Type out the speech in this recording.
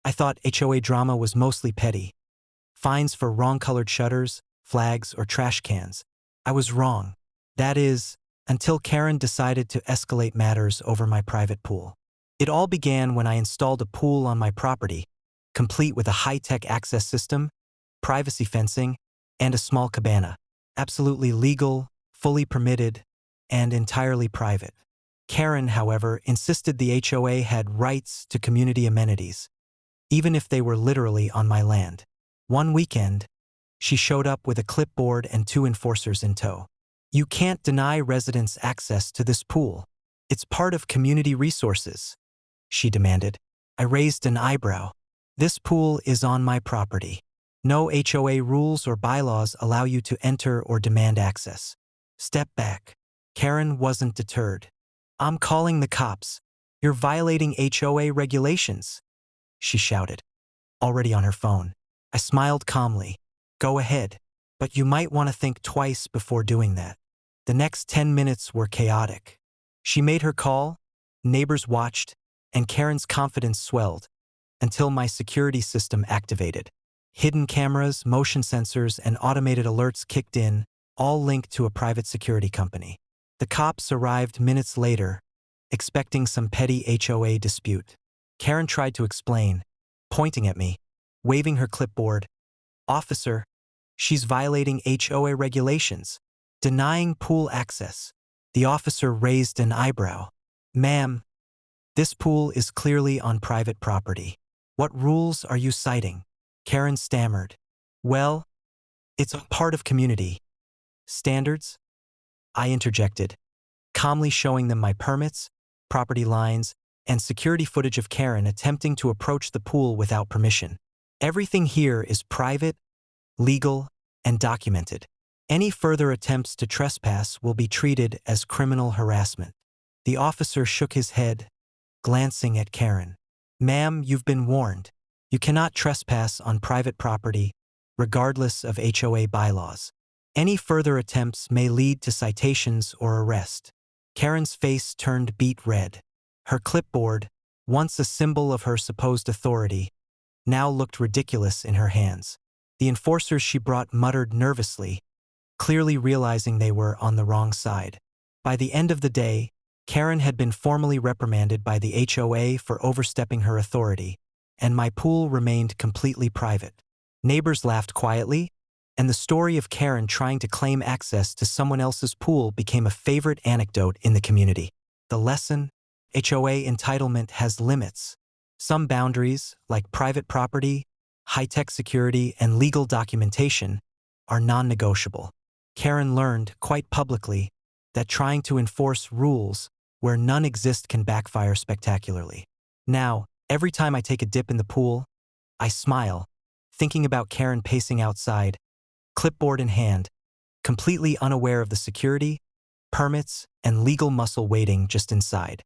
I thought HOA drama was mostly petty. Fines for wrong-colored shutters, flags, or trash cans. I was wrong. That is, until Karen decided to escalate matters over my private pool. It all began when I installed a pool on my property, complete with a high-tech access system, privacy fencing, and a small cabana. Absolutely legal, fully permitted, and entirely private. Karen, however, insisted the HOA had rights to community amenities, even if they were literally on my land. One weekend, she showed up with a clipboard and 2 enforcers in tow. "You can't deny residents access to this pool. It's part of community resources," she demanded. I raised an eyebrow. "This pool is on my property. No HOA rules or bylaws allow you to enter or demand access." "Step back." Karen wasn't deterred. "I'm calling the cops. You're violating HOA regulations," she shouted, already on her phone. I smiled calmly. "Go ahead, but you might want to think twice before doing that." The next 10 minutes were chaotic. She made her call, neighbors watched, and Karen's confidence swelled until my security system activated. Hidden cameras, motion sensors, and automated alerts kicked in, all linked to a private security company. The cops arrived minutes later, expecting some petty HOA dispute. Karen tried to explain, pointing at me, waving her clipboard. "Officer, she's violating HOA regulations, denying pool access." The officer raised an eyebrow. "Ma'am, this pool is clearly on private property. What rules are you citing?" Karen stammered. "Well, it's a part of community standards," I interjected, calmly showing them my permits, property lines, and security footage of Karen attempting to approach the pool without permission. "Everything here is private, legal, and documented. Any further attempts to trespass will be treated as criminal harassment." The officer shook his head, glancing at Karen. "Ma'am, you've been warned. You cannot trespass on private property, regardless of HOA bylaws. Any further attempts may lead to citations or arrest." Karen's face turned beet red. Her clipboard, once a symbol of her supposed authority, now looked ridiculous in her hands. The enforcers she brought muttered nervously, clearly realizing they were on the wrong side. By the end of the day, Karen had been formally reprimanded by the HOA for overstepping her authority, and my pool remained completely private. Neighbors laughed quietly, and the story of Karen trying to claim access to someone else's pool became a favorite anecdote in the community. The lesson: HOA entitlement has limits. Some boundaries, like private property, high-tech security, and legal documentation, are non-negotiable. Karen learned, quite publicly, that trying to enforce rules where none exist can backfire spectacularly. Now, every time I take a dip in the pool, I smile, thinking about Karen pacing outside, clipboard in hand, completely unaware of the security, permits, and legal muscle waiting just inside.